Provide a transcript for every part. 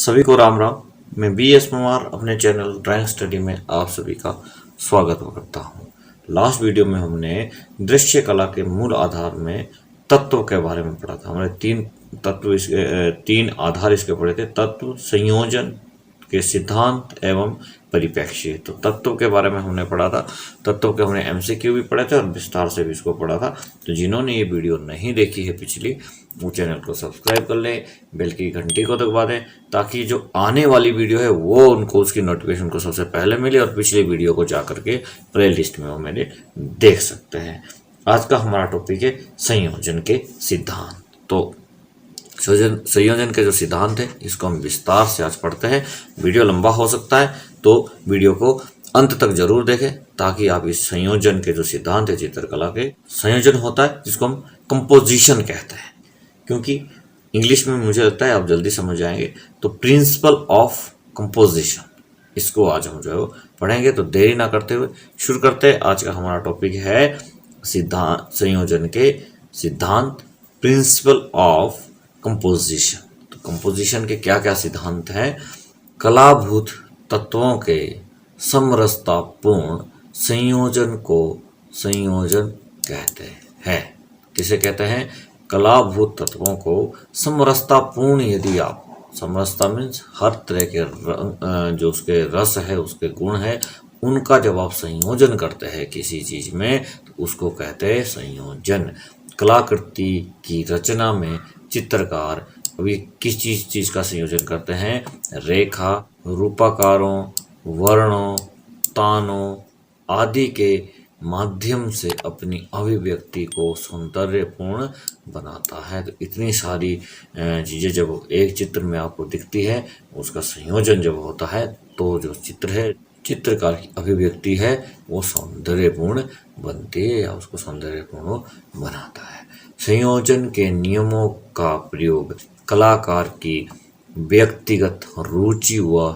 सभी को राम राम। मैं बी एस कुमार अपने चैनल ड्राइंग स्टडी में आप सभी का स्वागत करता हूँ। लास्ट वीडियो में हमने दृश्य कला के मूल आधार में तत्व के बारे में पढ़ा था। हमने तीन आधार इसके पढ़े थे: तत्व, संयोजन के सिद्धांत एवं परिप्रेक्ष्य। तो तत्व के बारे में हमने पढ़ा था। तत्व के हमने एमसीक्यू भी पढ़े थे और विस्तार से भी इसको पढ़ा था। तो जिन्होंने ये वीडियो नहीं देखी है पिछली, वो चैनल को सब्सक्राइब कर लें, बेल की घंटी को दबा दें, ताकि जो आने वाली वीडियो है वो उनको उसकी नोटिफिकेशन को सबसे पहले मिले और पिछली वीडियो को जा करके प्ले लिस्ट में वो मेरे देख सकते हैं। आज का हमारा टॉपिक है संयोजन के सिद्धांत। तो संयोजन के जो सिद्धांत है इसको हम विस्तार से आज पढ़ते हैं। वीडियो लंबा हो सकता है तो वीडियो को अंत तक जरूर देखें, ताकि आप इस संयोजन के जो सिद्धांत है चित्रकला के, संयोजन होता है जिसको हम कंपोजिशन कहते हैं, क्योंकि इंग्लिश में मुझे लगता है आप जल्दी समझ जाएंगे। तो प्रिंसिपल ऑफ कंपोजिशन, इसको आज हम जो है पढ़ेंगे। तो देरी ना करते हुए शुरू करते हैं। आज का हमारा टॉपिक है सिद्धांत, संयोजन के सिद्धांत, प्रिंसिपल ऑफ कंपोजिशन। तो कंपोजिशन के क्या क्या सिद्धांत हैं? कलाभूत तत्वों के समरसतापूर्ण संयोजन को संयोजन कहते हैं। किसे कहते हैं? कलाभूत तत्वों को समरसतापूर्ण, यदि आप, समरसता मीन्स हर तरह के जो उसके रस है, उसके गुण है, उनका जब आप संयोजन करते हैं किसी चीज में, तो उसको कहते हैं संयोजन। कलाकृति की रचना में चित्रकार अभी किस चीज का संयोजन करते हैं? रेखा, रूपाकारों, वर्णों, तानों आदि के माध्यम से अपनी अभिव्यक्ति को सौंदर्यपूर्ण बनाता है। तो इतनी सारी चीजें जब एक चित्र में आपको दिखती है, उसका संयोजन जब होता है, तो जो चित्र है, चित्रकार की अभिव्यक्ति है, वो सौंदर्यपूर्ण बनती है या उसको सौंदर्यपूर्ण बनाता है। संयोजन के नियमों का प्रयोग कलाकार की व्यक्तिगत रुचि व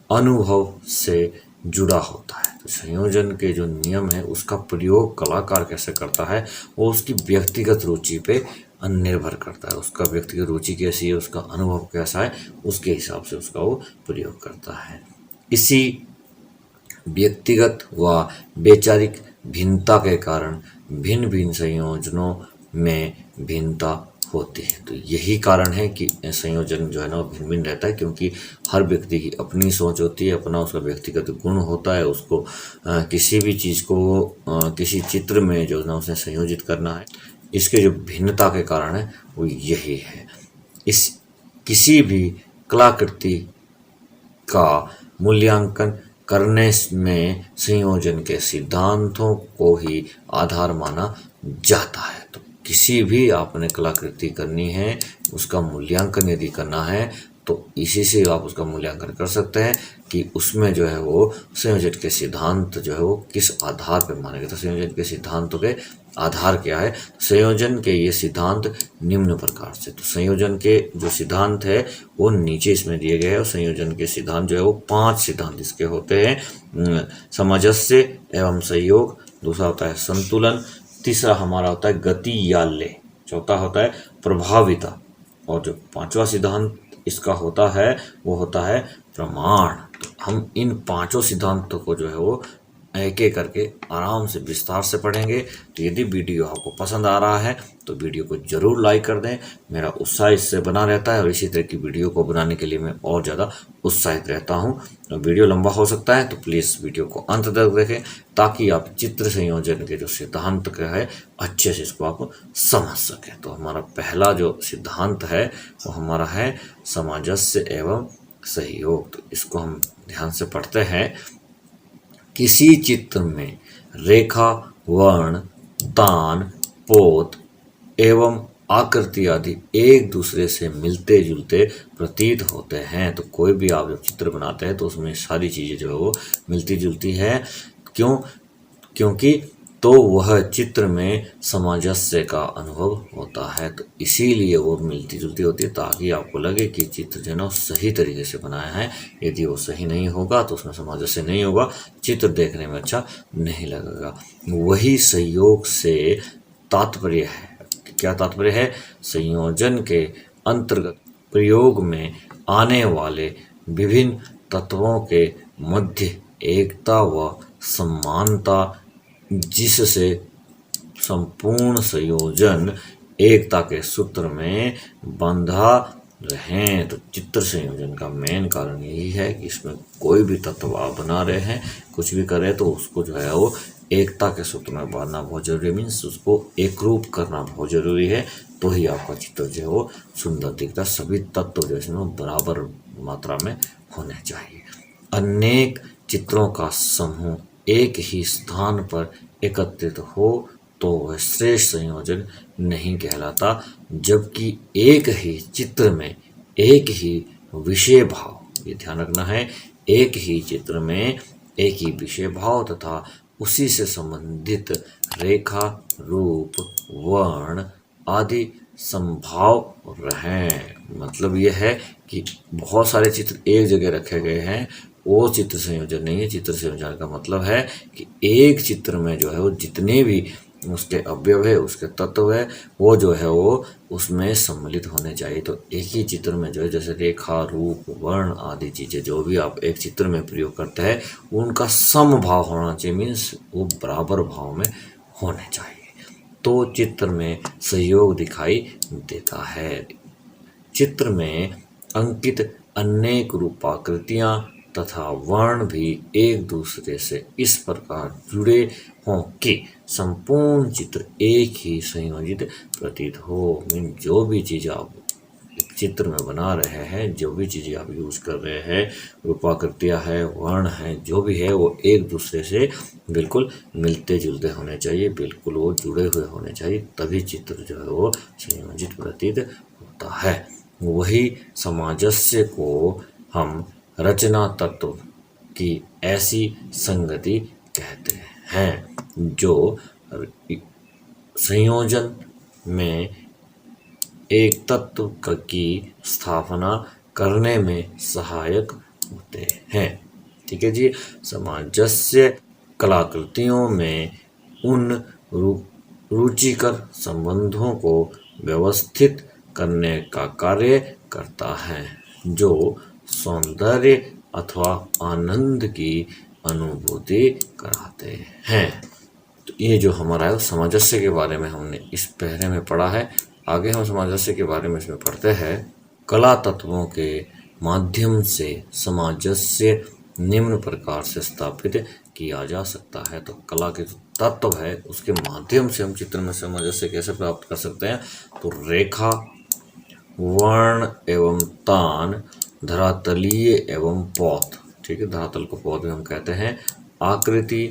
अनुभव से जुड़ा होता है। तो संयोजन के जो नियम है उसका प्रयोग कलाकार कैसे करता है, वो उसकी व्यक्तिगत रुचि पे निर्भर करता है। उसका व्यक्तिगत रुचि कैसी है, उसका अनुभव कैसा है, उसके हिसाब से उसका वो प्रयोग करता है। इसी व्यक्तिगत व वैचारिक भिन्नता के कारण भिन्न भिन्न संयोजनों में भिन्नता होती है। तो यही कारण है कि संयोजन जो है ना भिन्न भिन्न रहता है, क्योंकि हर व्यक्ति की अपनी सोच होती है, अपना उसका व्यक्तिगत गुण होता है। उसको किसी भी चीज़ को किसी चित्र में जो ना उसने संयोजित करना है, इसके जो भिन्नता के कारण है वो यही है। इस किसी भी कलाकृति का मूल्यांकन करने में संयोजन के सिद्धांतों को ही आधार माना जाता है। तो किसी भी आपने कलाकृति करनी है, उसका मूल्यांकन यदि करना है, तो इसी से आप उसका मूल्यांकन कर सकते हैं कि उसमें जो है वो संयोजन के सिद्धांत जो है वो किस आधार पर माने गए। तो संयोजन के सिद्धांतों के आधार क्या है? संयोजन के ये सिद्धांत निम्न प्रकार से। तो संयोजन के जो सिद्धांत है वो नीचे इसमें दिए गए हैं। और संयोजन के सिद्धांत जो है वो 5 सिद्धांत इसके होते हैं। सामंजस्य एवं सहयोग, दूसरा होता है संतुलन, तीसरा हमारा होता है गति या लय, चौथा होता है प्रभाविता, और जो 5वां सिद्धांत इसका होता है वो होता है प्रमाण। तो हम इन 5 सिद्धांतों को जो है वो एक एक करके आराम से विस्तार से पढ़ेंगे। तो यदि वीडियो आपको पसंद आ रहा है तो वीडियो को जरूर लाइक कर दें। मेरा उत्साह इससे बना रहता है और इसी तरह की वीडियो को बनाने के लिए मैं और ज़्यादा उत्साहित रहता हूं। तो वीडियो लंबा हो सकता है, तो प्लीज़ वीडियो को अंत तक देखें, ताकि आप चित्र संयोजन के जो सिद्धांत का है अच्छे से इसको आप समझ सकें। तो हमारा पहला जो सिद्धांत है वो हमारा है सामंजस्य एवं सहयोग। तो इसको हम ध्यान से पढ़ते हैं। किसी चित्र में रेखा, वर्ण, तान, पोत एवं आकृति आदि एक दूसरे से मिलते जुलते प्रतीत होते हैं। तो कोई भी आप जब चित्र बनाते हैं तो उसमें सारी चीज़ें जो है वो मिलती जुलती है। क्योंकि तो वह चित्र में सामंजस्य का अनुभव होता है। तो इसीलिए वो मिलती जुलती होती है, ताकि आपको लगे कि चित्र जो है ना सही तरीके से बनाया है। यदि वो सही नहीं होगा तो उसमें सामंजस्य नहीं होगा, चित्र देखने में अच्छा नहीं लगेगा। वही सहयोग से तात्पर्य है। क्या तात्पर्य है? संयोजन के अंतर्गत प्रयोग में आने वाले विभिन्न तत्वों के मध्य एकता व समानता, जिससे संपूर्ण संयोजन एकता के सूत्र में बंधा रहें। तो चित्र संयोजन का मेन कारण यही है कि इसमें कोई भी तत्व आप बना रहे हैं, कुछ भी करें तो उसको जो है वो एकता के सूत्र में बांधना बहुत जरूरी, मीन्स उसको एक रूप करना बहुत जरूरी है, तो ही आपका चित्र जो है वो सुंदर दिखता। सभी तत्व जो इसमें बराबर मात्रा में होने चाहिए। अनेक चित्रों का समूह एक ही स्थान पर एकत्रित हो तो वह श्रेष्ठ संयोजन नहीं कहलाता, जबकि एक ही चित्र में एक ही विषय भाव, ये ध्यान रखना है, एक ही चित्र में एक ही विषय भाव तथा उसी से संबंधित रेखा, रूप, वर्ण आदि संभाव रहें। मतलब यह है कि बहुत सारे चित्र एक जगह रखे गए हैं, वो चित्र संयोजन नहीं है। चित्र संयोजन का मतलब है कि एक चित्र में जो है वो जितने भी उसके अवयव है, उसके तत्व है, वो जो है वो उसमें सम्मिलित होने चाहिए। तो एक ही चित्र में जो है जैसे रेखा, रूप, वर्ण आदि चीज़ें जो भी आप एक चित्र में प्रयोग करते हैं उनका समभाव होना चाहिए, मीन्स वो बराबर भाव में होने चाहिए, तो चित्र में सहयोग दिखाई देता है। चित्र में अंकित अनेक रूपाकृतियाँ तथा वर्ण भी एक दूसरे से इस प्रकार जुड़े हों कि संपूर्ण चित्र एक ही संयोजित प्रतीत हो। मीन जो भी चीज़ आप एक चित्र में बना रहे हैं, जो भी चीज़ें आप यूज कर रहे हैं, रूपाकृतियाँ है, वर्ण है, जो भी है वो एक दूसरे से बिल्कुल मिलते जुलते होने चाहिए, बिल्कुल वो जुड़े हुए होने चाहिए, तभी चित्र जो है वो संयोजित प्रतीत होता है। वही सामंजस्य को हम रचना तत्व की ऐसी संगति कहते हैं जो संयोजन में एक तत्व की स्थापना करने में सहायक होते हैं। ठीक है जी। सामंजस्य कलाकृतियों में उन रुचिकर संबंधों को व्यवस्थित करने का कार्य करता है जो सौंदर्य अथवा आनंद की अनुभूति कराते हैं। तो ये जो हमारा है सामंजस्य के बारे में हमने इस पहले में पढ़ा है। आगे हम सामंजस्य के बारे में इसमें पढ़ते हैं। कला तत्वों के माध्यम से सामंजस्य निम्न प्रकार से स्थापित किया जा सकता है। तो कला के जो तत्व है उसके माध्यम से हम चित्र में सामंजस्य कैसे प्राप्त कर सकते हैं? तो रेखा, वर्ण एवं तान, धरातलीय एवं पौध, ठीक है, धरातल को पौध भी हम कहते हैं, आकृति,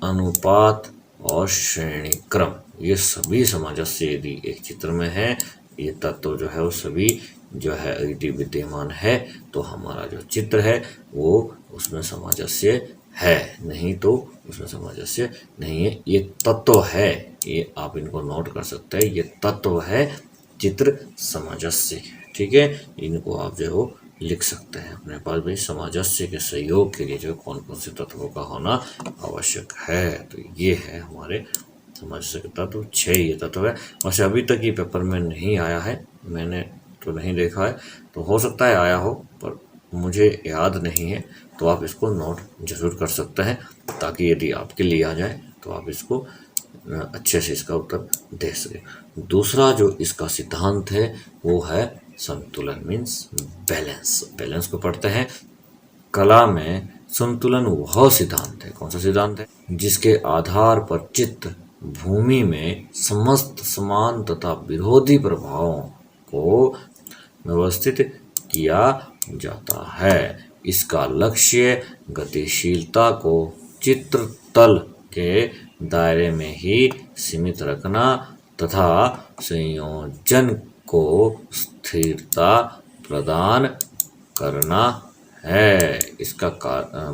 अनुपात और श्रेणी क्रम, ये सभी सामंजस्य यदि एक चित्र में है, ये तत्व जो है वो सभी जो है यदि विद्यमान है तो हमारा जो चित्र है वो उसमें सामंजस्य है, नहीं तो उसमें सामंजस्य नहीं है। ये तत्व है, ये आप इनको नोट कर सकते हैं, ये तत्व है चित्र सामंजस्य। ठीक है, इनको आप जो है लिख सकते हैं अपने पास भाई। सामंजस्य के सहयोग के लिए जो कौन कौन से तत्वों का होना आवश्यक है, तो ये है हमारे सामंजस्य के तत्व। 6 ये तत्व है। वैसे अभी तक ये पेपर में नहीं आया है, मैंने तो नहीं देखा है, तो हो सकता है आया हो पर मुझे याद नहीं है, तो आप इसको नोट जरूर कर सकते हैं ताकि यदि आपके लिए आ जाए तो आप इसको अच्छे से इसका उत्तर दे सके। दूसरा जो इसका सिद्धांत है वो है संतुलन, मीन्स बैलेंस। बैलेंस को पढ़ते हैं। कला में संतुलन वह सिद्धांत है, कौन सा सिद्धांत है? जिसके आधार पर चित्र भूमि में समस्त समान तथा विरोधी प्रभावों को व्यवस्थित किया जाता है। इसका लक्ष्य गतिशीलता को चित्र तल के दायरे में ही सीमित रखना तथा संयोजन को स्थिरता प्रदान करना है। इसका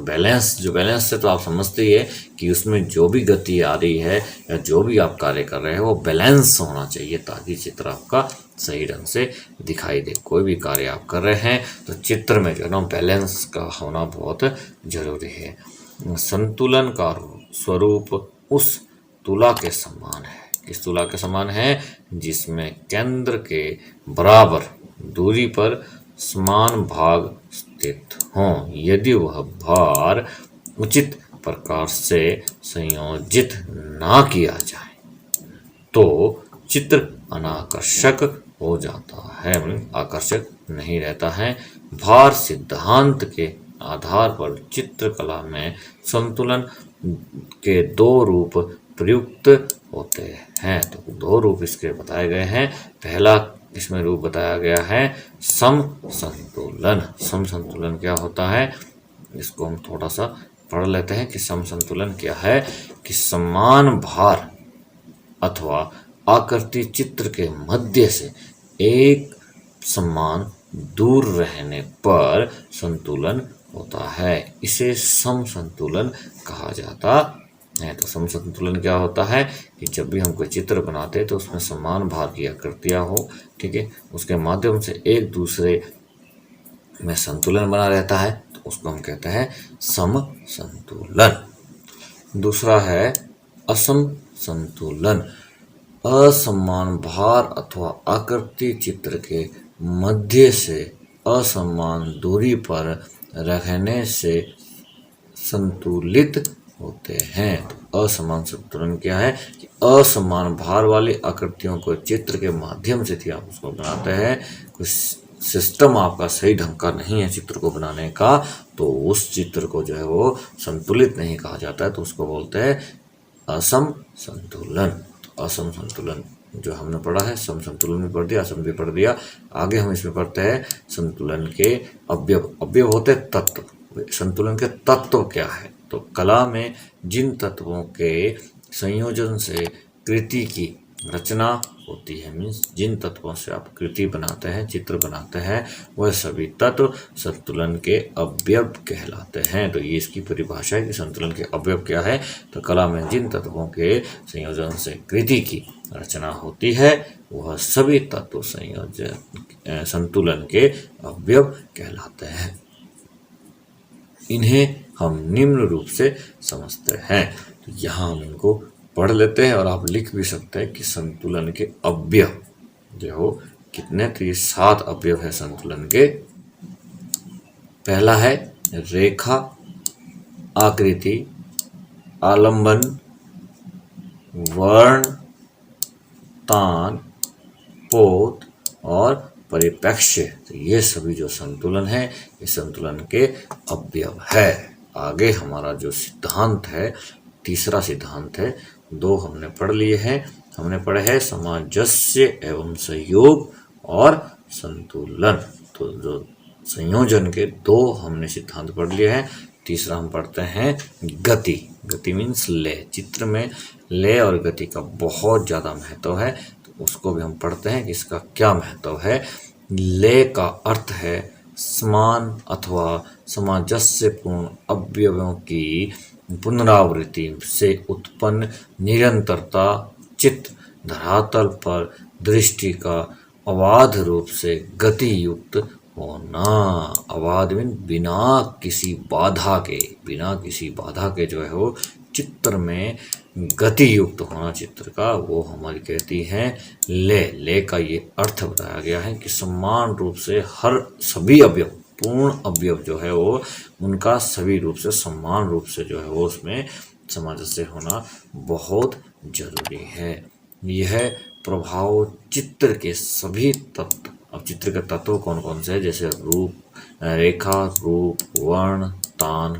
बैलेंस, जो बैलेंस है तो आप समझते ही है कि उसमें जो भी गति आ रही है या जो भी आप कार्य कर रहे हैं वो बैलेंस होना चाहिए ताकि चित्र आपका सही ढंग से दिखाई दे। कोई भी कार्य आप कर रहे हैं तो चित्र में जो है ना बैलेंस का होना बहुत जरूरी है। संतुलन का स्वरूप उस तुला के समान है। किस तुला के समान है? जिसमें केंद्र के बराबर दूरी पर समान भाग स्थित हों। यदि वह भार उचित प्रकार से संयोजित ना किया जाए तो चित्र अनाकर्षक हो जाता है, आकर्षक नहीं रहता है। भार सिद्धांत के आधार पर चित्रकला में संतुलन के दो रूप प्रयुक्त होते हैं। तो दो रूप इसके बताए गए हैं। पहला इसमें रूप बताया गया है सम संतुलन। सम संतुलन क्या होता है, इसको हम थोड़ा सा पढ़ लेते हैं कि सम संतुलन क्या है। कि समान भार अथवा आकृति चित्र के मध्य से एक समान दूर रहने पर संतुलन होता है, इसे सम संतुलन कहा जाता है। तो सम संतुलन क्या होता है कि जब भी हम कोई चित्र बनाते हैं तो उसमें समान भार की आकृतियां हो, ठीक है, उसके माध्यम से एक दूसरे में संतुलन बना रहता है, तो उसको हम कहते हैं सम संतुलन। दूसरा है असम संतुलन। असमान भार अथवा आकृति चित्र के मध्य से असमान दूरी पर रखने से संतुलित होते हैं। तो असमान संतुलन क्या है कि असमान भार वाली आकृतियों को चित्र के माध्यम से थी आप उसको बनाते हैं, कुछ सिस्टम आपका सही ढंग का नहीं है चित्र को बनाने का, तो उस चित्र को जो है वो संतुलित नहीं कहा जाता है, तो उसको बोलते हैं असम संतुलन। असम संतुलन जो हमने पढ़ा है, सम संतुलन भी पढ़ दिया, असम भी पढ़ दिया। आगे हम इसमें पढ़ते हैं संतुलन के अवयव। अवयव होते हैं तत्व। संतुलन के तत्व क्या है, तो कला में जिन तत्वों के संयोजन से कृति की रचना होती है, मीन्स जिन तत्वों से आप कृति बनाते हैं, चित्र बनाते हैं, वह सभी तत्व संतुलन के अवयव कहलाते हैं। तो ये इसकी परिभाषा है कि संतुलन के अवयव क्या है। तो कला में जिन तत्वों के संयोजन से कृति की रचना होती है वह सभी तत्व संयोजन संतुलन के अवयव कहलाते हैं। इन्हें हम निम्न रूप से समझते हैं। तो यहाँ हम इनको पढ़ लेते हैं और आप लिख भी सकते हैं कि संतुलन के अवयव जो हो कितने, तो ये 7 अवयव है संतुलन के। पहला है रेखा, आकृति, आलंबन, वर्ण, तान, पोत और परिप्रेक्ष्य। तो ये सभी जो संतुलन है ये संतुलन के अवयव है। आगे हमारा जो सिद्धांत है, तीसरा सिद्धांत है, 2 हमने पढ़ लिए हैं। हमने पढ़े हैं सामंजस्य एवं सहयोग और संतुलन। तो जो संयोजन के 2 हमने सिद्धांत पढ़ लिए हैं। तीसरा हम पढ़ते हैं गति। गति मीन्स लय। चित्र में लय और गति का बहुत ज़्यादा महत्व है, तो उसको भी हम पढ़ते हैं कि इसका क्या महत्व है। लय का अर्थ है समान अथवा सामंजस्यपूर्ण अवयवों की पुनरावृत्ति से उत्पन्न निरंतरता। चित्त धरातल पर दृष्टि का अबाध रूप से गति युक्त होना। अबाध मीन बिना किसी बाधा के, बिना किसी बाधा के जो है वो चित्र में गति युक्त होना चित्र का, वो हमारी कहती हैं लय। लय का ये अर्थ बताया गया है कि समान रूप से हर सभी अवयव, पूर्ण अवयव जो है वो उनका सभी रूप से समान रूप से जो है वो उसमें सामंजस्य होना बहुत जरूरी है। यह प्रभाव चित्र के सभी तत्व, अब चित्र के तत्व कौन कौन से हैं, जैसे रूप, रेखा, रूप, वर्ण, तान,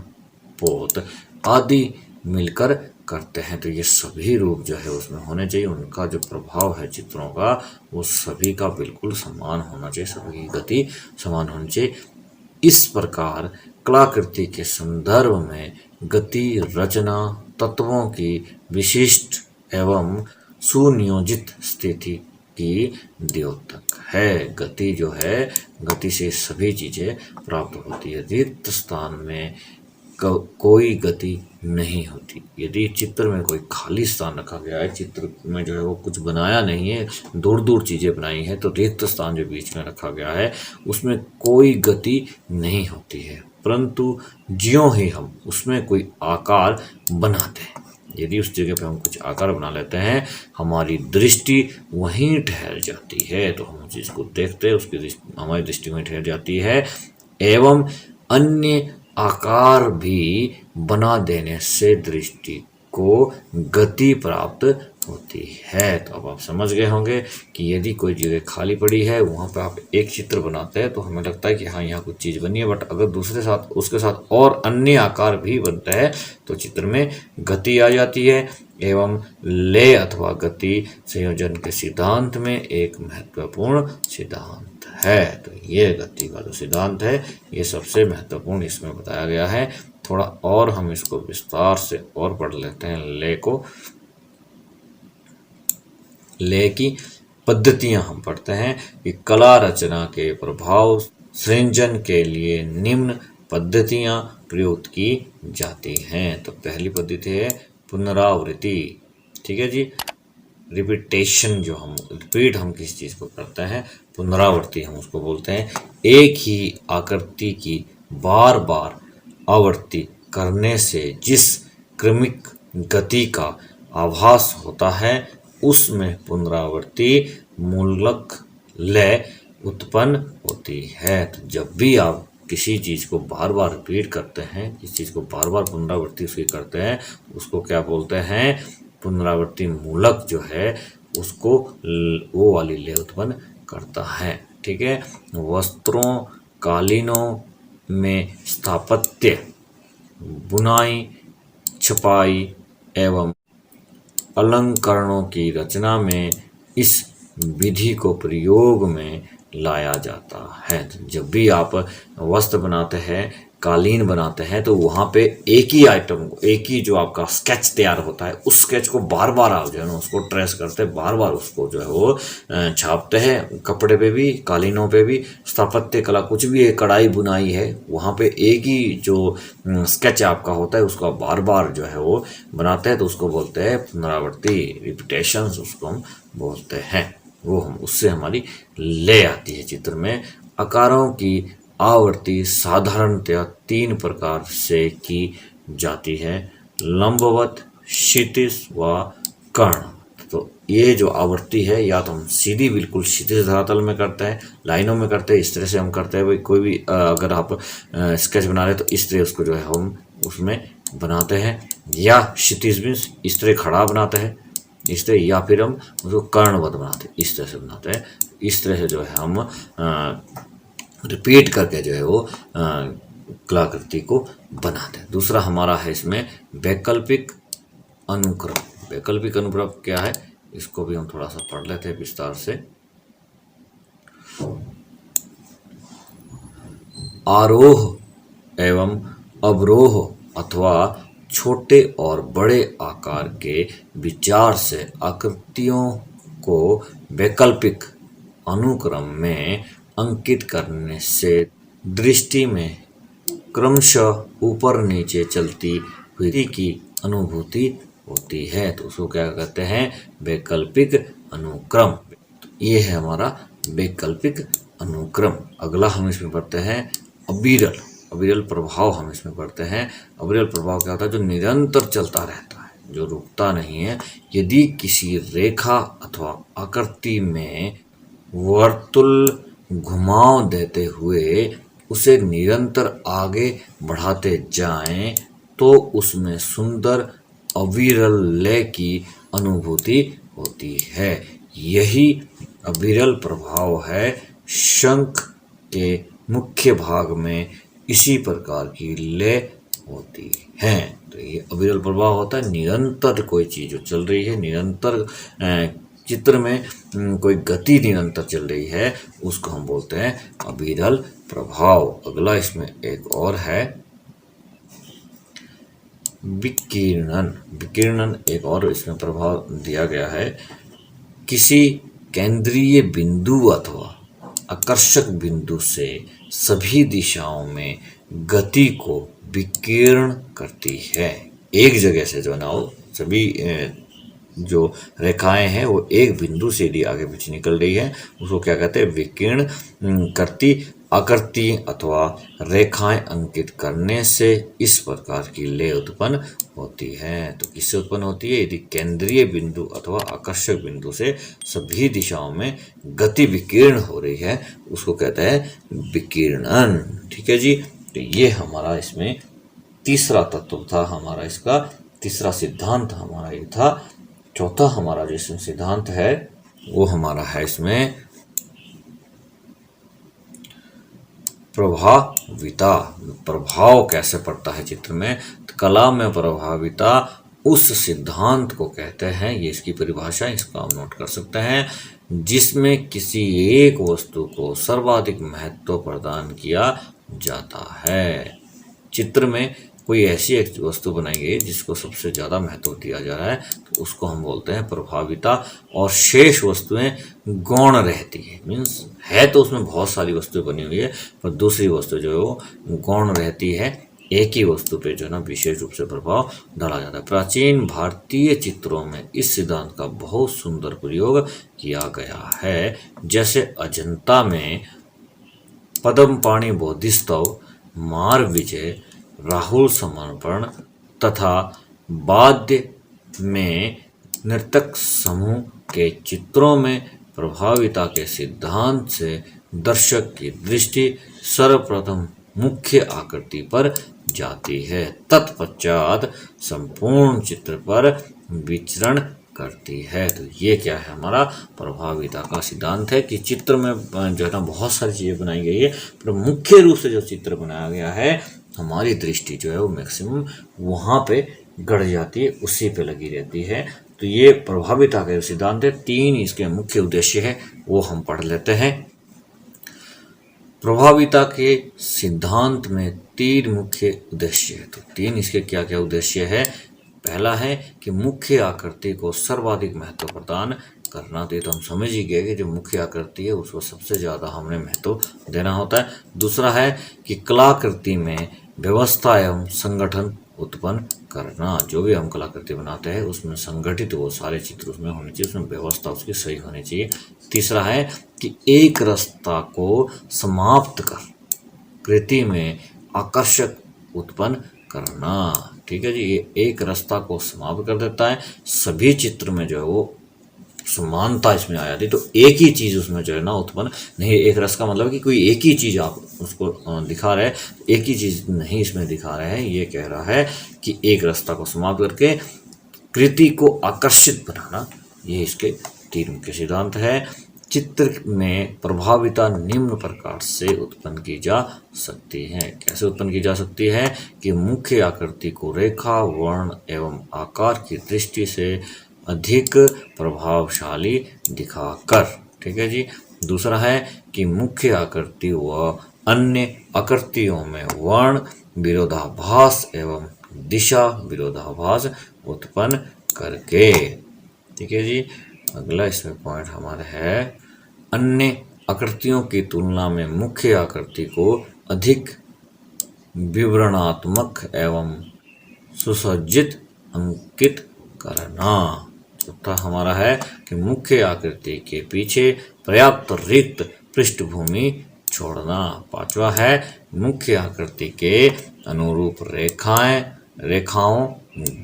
पोत आदि मिलकर करते हैं। तो ये सभी रूप जो है उसमें होने चाहिए, उनका जो प्रभाव है चित्रों का वो सभी का बिल्कुल समान होना चाहिए, सभी की गति समान होनी चाहिए। इस प्रकार कलाकृति के संदर्भ में गति रचना तत्वों की विशिष्ट एवं सुनियोजित स्थिति की द्योतक है। गति जो है, गति से सभी चीजें प्राप्त होती है। रिक्त स्थान में कोई गति नहीं होती। यदि चित्र में कोई खाली स्थान रखा गया है, चित्र में जो है वो कुछ बनाया नहीं है, दूर दूर चीजें बनाई है, तो रिक्त स्थान जो बीच में रखा गया है उसमें कोई गति नहीं होती है। परंतु ज्यों ही हम उसमें कोई आकार बनाते हैं, यदि उस जगह पे हम कुछ आकार बना लेते हैं, हमारी दृष्टि वहीं ठहर जाती है। तो हम जिसको देखते हैं उसकी हमारी दृष्टि वहीं ठहर जाती है, एवं अन्य आकार भी बना देने से दृष्टि को गति प्राप्त होती है। तो अब आप समझ गए होंगे कि यदि कोई जगह खाली पड़ी है, वहाँ पे आप एक चित्र बनाते हैं तो हमें लगता है कि हाँ यहाँ कुछ चीज़ बनी है, बट अगर दूसरे साथ उसके साथ और अन्य आकार भी बनता है तो चित्र में गति आ जाती है। एवं लय अथवा गति संयोजन के सिद्धांत में एक महत्वपूर्ण सिद्धांत है। तो ये गति का जो सिद्धांत है ये सबसे महत्वपूर्ण इसमें बताया गया है। थोड़ा और हम इसको विस्तार से और पढ़ लेते हैं लय को। लय की पद्धतियां हम पढ़ते हैं कि कला रचना के प्रभाव सृजन के लिए निम्न पद्धतियां प्रयुक्त की जाती हैं। तो पहली पद्धति है पुनरावृत्ति, ठीक है जी, रिपीटेशन। जो हम रिपीट हम किसी चीज़ को करते हैं, पुनरावृत्ति हम उसको बोलते हैं। एक ही आकृति की बार बार आवृत्ति करने से जिस क्रमिक गति का आभास होता है उसमें पुनरावृत्ति मूलक लय उत्पन्न होती है। तो जब भी आप किसी चीज़ को बार बार रिपीट करते हैं, किसी चीज़ को बार बार पुनरावृत्ति उसकी करते हैं, उसको क्या बोलते हैं, पुनरावृत्ति मूलक जो है उसको वो वाली लय उत्पन्न करता है। ठीक है। वस्त्रों, कालीनों में स्थापत्य, बुनाई, छपाई एवं अलंकरणों की रचना में इस विधि को प्रयोग में लाया जाता है। जब भी आप वस्त्र बनाते हैं, कालीन बनाते हैं, तो वहाँ पे एक ही आइटम को, एक ही जो आपका स्केच तैयार होता है, उस स्केच को बार बार आप जो है ना उसको ट्रेस करते हैं, बार बार उसको जो है वो छापते हैं। कपड़े पे भी, कालीनों पे भी, स्थापत्य कला कुछ भी है, कढ़ाई बुनाई है, वहाँ पे एक ही जो स्केच आपका होता है उसको आप बार बार जो है वो बनाते हैं, तो उसको बोलते हैं पुनरावृत्ति, रिपीटेशंस उसको हम बोलते हैं। वो हम उससे हमारी लय आती है चित्र में। आकारों की आवृत्ति साधारणतया 3 प्रकार से की जाती है, लंबवत, क्षितिज व कर्ण। तो ये जो आवृत्ति है, या तो हम सीधी बिल्कुल क्षितिज धरातल में करते हैं, लाइनों में करते हैं, इस तरह से हम करते हैं। भाई कोई भी अगर आप स्केच बना रहे तो इस तरह उसको जो है हम उसमें बनाते हैं, या क्षितिज मीन्स इस तरह खड़ा बनाते हैं इस तरह, या फिर हम उसको कर्णवत बनाते हैं, इस तरह से बनाते हैं। इस तरह से जो है हम रिपीट करके जो है वो कलाकृति को बनाते हैं। दूसरा हमारा है इसमें वैकल्पिक अनुक्रम। वैकल्पिक अनुक्रम क्या है, इसको भी हम थोड़ा सा पढ़ लेते हैं विस्तार से। आरोह एवं अवरोह अथवा छोटे और बड़े आकार के विचार से आकृतियों को वैकल्पिक अनुक्रम में अंकित करने से दृष्टि में क्रमशः ऊपर नीचे चलती हुई की अनुभूति होती है। तो उसको क्या कहते हैं, वैकल्पिक अनुक्रम। ये है हमारा वैकल्पिक अनुक्रम। अगला हम इसमें पढ़ते हैं अविरल। अविरल प्रभाव हम इसमें पढ़ते हैं। अविरल प्रभाव क्या होता है, जो निरंतर चलता रहता है, जो रुकता नहीं है। यदि किसी रेखा अथवा आकृति में वर्तुल घुमाव देते हुए उसे निरंतर आगे बढ़ाते जाएं तो उसमें सुंदर अविरल लय की अनुभूति होती है। यही अविरल प्रभाव है। शंख के मुख्य भाग में इसी प्रकार की लय होती है। तो ये अविरल प्रभाव होता है, निरंतर कोई चीज़ जो चल रही है, निरंतर चित्र में कोई गति निरंतर चल रही है, उसको हम बोलते हैं अविरल प्रभाव। अगला इसमें एक और है विकिरणन। विकिरणन एक और इसमें प्रभाव दिया गया है। किसी केंद्रीय बिंदु अथवा आकर्षक बिंदु से सभी दिशाओं में गति को विकीर्ण करती है। एक जगह से जो ना हो, सभी जो रेखाएं हैं वो एक बिंदु से यदि आगे पीछे निकल रही है, उसको क्या कहते हैं, विकीर्ण करती आकृति अथवा रेखाएं अंकित करने से इस प्रकार की लय उत्पन्न होती है। तो किससे उत्पन्न होती है? यदि केंद्रीय बिंदु अथवा आकर्षक बिंदु से सभी दिशाओं में गति विकीर्ण हो रही है, उसको कहते हैं विकीर्णन। ठीक है जी। तो ये हमारा इसमें तीसरा तत्व था, हमारा इसका तीसरा सिद्धांत हमारा ये था। चौथा हमारा जो इसमें सिद्धांत है वो हमारा है इसमें प्रभाविता। प्रभाव कैसे पड़ता है चित्र में? तो कला में प्रभाविता उस सिद्धांत को कहते हैं, ये इसकी परिभाषा, इसको आप नोट कर सकते हैं, जिसमें किसी एक वस्तु को सर्वाधिक महत्व प्रदान किया जाता है। चित्र में कोई ऐसी एक वस्तु बनाई गई जिसको सबसे ज़्यादा महत्व दिया जा रहा है, तो उसको हम बोलते हैं प्रभाविता। और शेष वस्तुएं गौण रहती है, मीन्स है तो उसमें बहुत सारी वस्तुएं बनी हुई है, पर दूसरी वस्तु जो है वो गौण रहती है, एक ही वस्तु पे जो है ना विशेष रूप से प्रभाव डाला जाता है। प्राचीन भारतीय चित्रों में इस सिद्धांत का बहुत सुंदर प्रयोग किया गया है। जैसे अजंता में पद्मपाणि बोधिस्तव, मारविजय, राहुल समर्पण तथा वाद्य में नर्तक समूह के चित्रों में प्रभाविता के सिद्धांत से दर्शक की दृष्टि सर्वप्रथम मुख्य आकृति पर जाती है, तत्पश्चात संपूर्ण चित्र पर विचरण करती है। तो ये क्या है? हमारा प्रभाविता का सिद्धांत है कि चित्र में जो है ना बहुत सारी चीज़ें बनाई गई है, पर मुख्य रूप से जो चित्र बनाया गया है, हमारी दृष्टि जो है वो मैक्सिमम वहाँ पे गड़ जाती है, उसी पे लगी रहती है। तो ये प्रभाविता का सिद्धांत है। 3 इसके मुख्य उद्देश्य है, वो हम पढ़ लेते हैं। प्रभाविता के सिद्धांत में 3 मुख्य उद्देश्य है। तो 3 इसके क्या क्या उद्देश्य है? पहला है कि मुख्य आकृति को सर्वाधिक महत्व प्रदान करना। तो हम समझ ही गए कि जो मुख्य आकृति है उसको सबसे ज़्यादा हमने महत्व देना होता है। दूसरा है कि कलाकृति में व्यवस्था एवं संगठन उत्पन्न करना। जो भी हम कलाकृति बनाते हैं उसमें संगठित वो सारे चित्र उसमें होने चाहिए, उसमें व्यवस्था उसकी सही होनी चाहिए। तीसरा है कि एक रास्ता को समाप्त कर कृति में आकर्षक उत्पन्न करना। ठीक है जी। ये एक रास्ता को समाप्त कर देता है, सभी चित्र में जो है वो समानता इसमें आ जाती। तो एक ही चीज़ उसमें जो है ना उत्पन्न नहीं, एक रस का मतलब कि कोई एक ही चीज़ आप उसको दिखा रहे हैं, एक ही चीज़ नहीं इसमें दिखा रहे हैं। ये कह रहा है कि एक रास्ता को समाप्त करके कृति को आकर्षित बनाना, ये इसके 3 मुख्य सिद्धांत है। चित्र में प्रभाविता निम्न प्रकार से उत्पन्न की जा सकती है। कैसे उत्पन्न की जा सकती है? कि मुख्य आकृति को रेखा, वर्ण एवं आकार की दृष्टि से अधिक प्रभावशाली दिखाकर। ठीक है जी। दूसरा है कि मुख्य आकृति व अन्य आकृतियों में वर्ण विरोधाभास एवं दिशा विरोधाभास उत्पन्न करके। ठीक है जी। अगला इसमें पॉइंट हमारा है, अन्य आकृतियों की तुलना में मुख्य आकृति को अधिक विवरणात्मक एवं सुसज्जित अंकित करना। चौथा हमारा है कि मुख्य आकृति के पीछे पर्याप्त रिक्त पृष्ठभूमि छोड़ना। पांचवा है मुख्य आकृति के अनुरूप रेखाओं,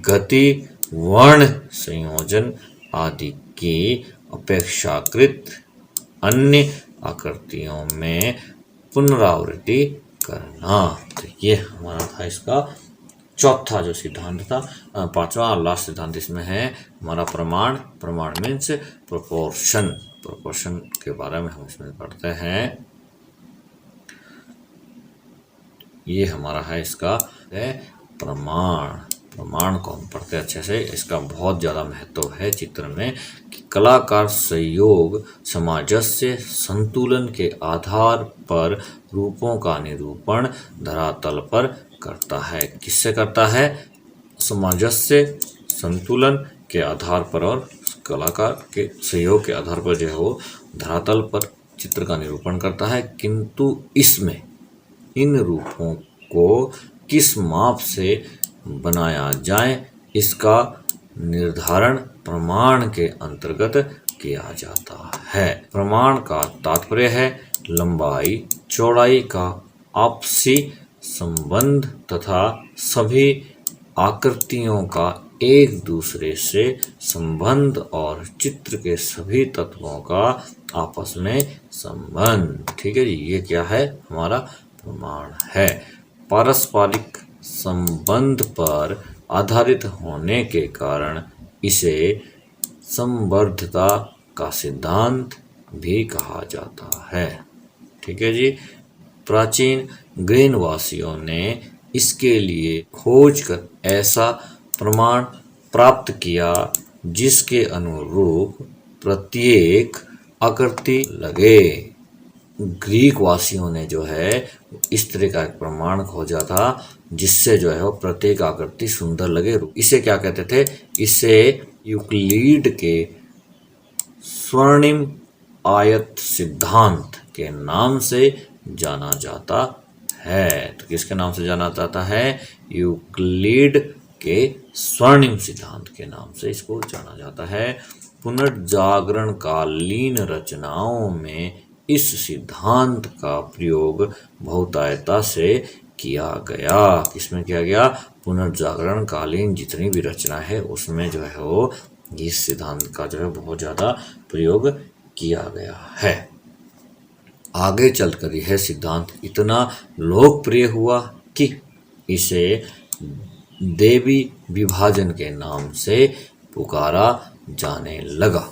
गति, वर्ण संयोजन आदि की अपेक्षाकृत अन्य आकृतियों में पुनरावृत्ति करना। तो ये हमारा था इसका चौथा जो सिद्धांत था। 5वां और लास्ट सिद्धांत इसमें है हमारा प्रमाण। प्रमाण मीन्स प्रोपोर्शन। प्रोपोर्शन के बारे में हम इसमें पढ़ते हैं। ये हमारा है इसका है प्रमाण। प्रमाण को हम पढ़ते अच्छे से। इसका बहुत ज़्यादा महत्व है चित्र में कि कलाकार संयोग सामंजस्य संतुलन के आधार पर रूपों का निरूपण धरातल पर करता है। किससे करता है? सामंजस्य संतुलन के आधार पर और कलाकार के सहयोग के आधार पर जो है वो धरातल पर चित्र का निरूपण करता है। किंतु इसमें इन रूपों को किस माप से बनाया जाए इसका निर्धारण प्रमाण के अंतर्गत किया जाता है। प्रमाण का तात्पर्य है लंबाई चौड़ाई का आपसी संबंध तथा सभी आकृतियों का एक दूसरे से संबंध और चित्र के सभी तत्वों का आपस में संबंध। ठीक है जी, ये क्या है, हमारा प्रमाण है। पारस्परिक संबंध पर आधारित होने के कारण इसे संबद्धता का सिद्धांत भी कहा जाता है। ठीक है जी। प्राचीन ग्रीनवासियों ने इसके लिए खोज कर ऐसा प्रमाण प्राप्त किया जिसके अनुरूप प्रत्येक आकृति लगे। ग्रीक वासियों ने जो है इस तरह का एक प्रमाण खोजा था जिससे जो है वो प्रत्येक आकृति सुंदर लगे। इसे क्या कहते थे, इसे यूक्लिड के स्वर्णिम आयत सिद्धांत के नाम से जाना जाता है। तो किसके नाम से जाना जाता है, यूक्लिड के स्वर्णिम सिद्धांत के नाम से इसको जाना जाता है। पुनर्जागरण कालीन रचनाओं में इस सिद्धांत का प्रयोग बहुतायता से किया गया। किसमें किया गया, पुनर्जागरण कालीन जितनी भी रचना है उसमें जो है वो इस सिद्धांत का जो है बहुत ज़्यादा प्रयोग किया गया है। आगे चलकर यह सिद्धांत इतना लोकप्रिय हुआ कि इसे देवी विभाजन के नाम से पुकारा जाने लगा।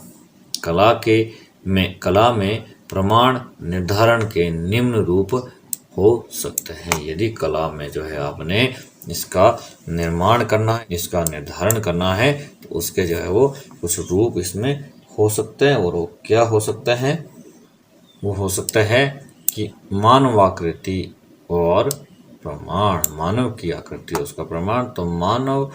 कला में प्रमाण निर्धारण के निम्न रूप हो सकते हैं। यदि कला में जो है आपने इसका निर्माण करना है, इसका निर्धारण करना है, तो उसके जो है वो कुछ रूप इसमें हो सकते हैं। और वो क्या हो सकते हैं, वो हो सकता है कि मानवाकृति और प्रमाण, मानव की आकृति उसका प्रमाण। तो मानव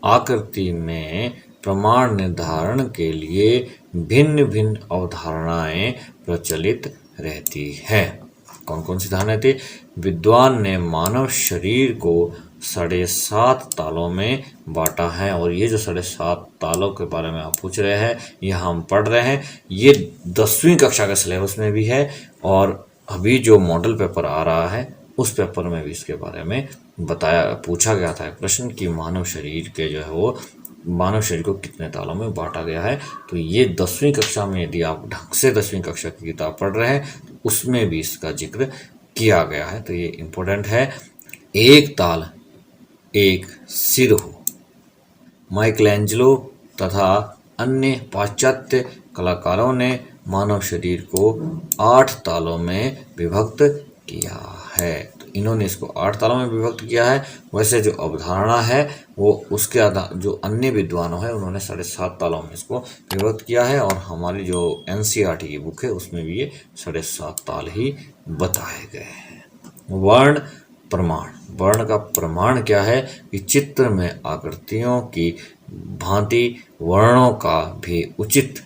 आकृति में प्रमाण निर्धारण के लिए भिन्न भिन्न अवधारणाएं प्रचलित रहती हैं। कौन कौन सी धारणाएं थी, विद्वान ने मानव शरीर को 7.5 तालों में बांटा है। और ये जो 7.5 तालों के बारे में आप पूछ रहे हैं, ये हम पढ़ रहे हैं, ये 10वीं कक्षा के सिलेबस में भी है और अभी जो मॉडल पेपर आ रहा है उस पेपर में भी इसके बारे में पूछा गया था प्रश्न कि मानव शरीर के जो है वो मानव शरीर को कितने तालों में बांटा गया है। तो ये 10वीं कक्षा में यदि आप ढंग से 10वीं कक्षा की किताब पढ़ रहे हैं तो उसमें भी इसका जिक्र किया गया है। तो ये इम्पोर्टेंट है। एक ताल एक सिर हो। माइकलैंजेलो तथा अन्य पाश्चात्य कलाकारों ने मानव शरीर को 8 तालों में विभक्त किया है। तो इन्होंने इसको 8 तालों में विभक्त किया है। वैसे जो अवधारणा है वो उसके आधार जो अन्य विद्वानों है उन्होंने 7.5 तालों में इसको विभक्त किया है। और हमारी जो NCERT की बुक है उसमें भी ये 7.5 ताल ही बताए गए हैं। वर्ण प्रमाण, वर्ण का प्रमाण क्या है कि चित्र में आकृतियों की भांति वर्णों का भी उचित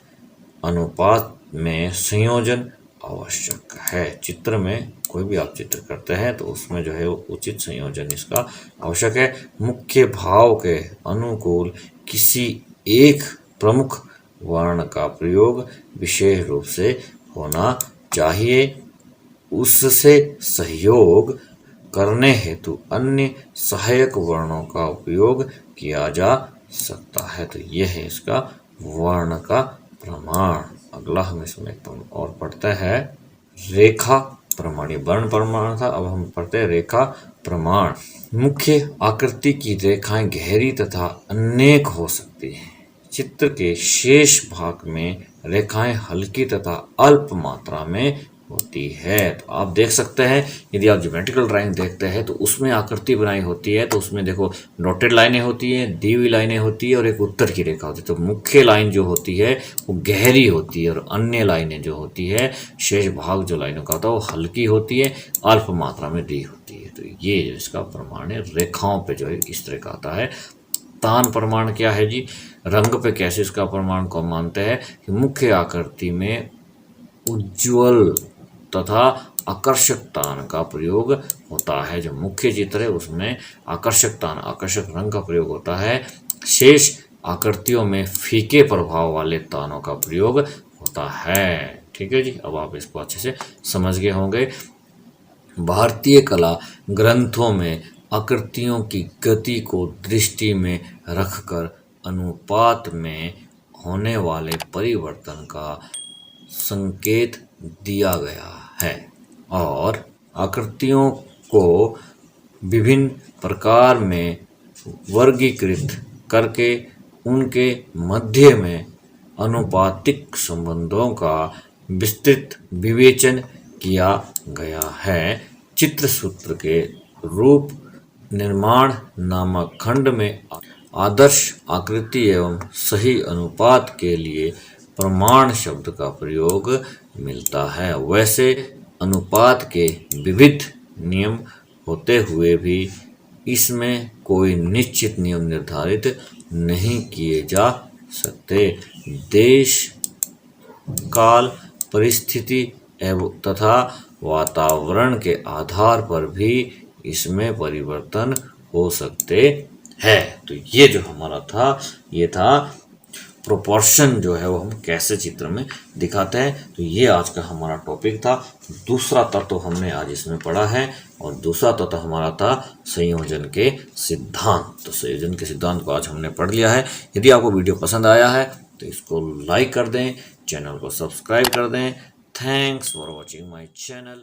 अनुपात में संयोजन आवश्यक है। चित्र में कोई भी आप चित्र करते हैं तो उसमें जो है वो उचित संयोजन इसका आवश्यक है। मुख्य भाव के अनुकूल किसी एक प्रमुख वर्ण का प्रयोग विशेष रूप से होना चाहिए। उससे सहयोग करने हेतु अन्य सहायक वर्णों का उपयोग किया जा सकता है। तो यह है इसका वर्ण का प्रमाण। अगला हम इसमें और पढ़ते हैं रेखा प्रमाण। ये वर्ण प्रमाण था, अब हम पढ़ते हैं रेखा प्रमाण। मुख्य आकृति की रेखाएं गहरी तथा अनेक हो सकती हैं। चित्र के शेष भाग में रेखाएं हल्की तथा अल्प मात्रा में होती है। तो आप देख सकते हैं यदि आप ज्योमेट्रिकल ड्राइंग देखते हैं तो उसमें आकृति बनाई होती है तो उसमें देखो डॉटेड लाइनें होती हैं, दी हुई लाइनें होती है और एक उत्तर की रेखा होती है। तो मुख्य लाइन जो होती है वो गहरी होती है और अन्य लाइनें जो होती है, शेष भाग जो लाइनों का होता है वो हल्की होती है, अल्प मात्रा में दी होती है। तो ये इसका प्रमाण है, रेखाओं पर जो है इस तरह का आता है। तान प्रमाण क्या है जी, रंग पे कैसे इसका प्रमाण को मानते हैं कि मुख्य आकृति में उज्ज्वल तथा आकर्षक तान का प्रयोग होता है। जो मुख्य चित्र है उसमें आकर्षक तान, आकर्षक रंग का प्रयोग होता है। शेष आकृतियों में फीके प्रभाव वाले तानों का प्रयोग होता है। ठीक है जी, अब आप इसको अच्छे से समझ गए होंगे। भारतीय कला ग्रंथों में आकृतियों की गति को दृष्टि में रखकर अनुपात में होने वाले परिवर्तन का संकेत दिया गया है और आकृतियों को विभिन्न प्रकार में वर्गीकृत करके उनके मध्य में अनुपातिक संबंधों का विस्तृत विवेचन किया गया है। चित्रसूत्र के रूप निर्माण नामक खंड में आदर्श आकृति एवं सही अनुपात के लिए प्रमाण शब्द का प्रयोग मिलता है। वैसे अनुपात के विविध नियम होते हुए भी इसमें कोई निश्चित नियम निर्धारित नहीं किए जा सकते। देश, काल, परिस्थिति एवं तथा वातावरण के आधार पर भी इसमें परिवर्तन हो सकते हैं। तो ये जो हमारा था, ये था प्रोपोर्शन जो है वो हम कैसे चित्र में दिखाते हैं। तो ये आज का हमारा टॉपिक था। दूसरा तत्व हमने आज इसमें पढ़ा है और दूसरा तत्व हमारा था संयोजन के सिद्धांत। तो संयोजन के सिद्धांत को आज हमने पढ़ लिया है। यदि आपको वीडियो पसंद आया है तो इसको लाइक कर दें, चैनल को सब्सक्राइब कर दें। Thanks for watching my channel.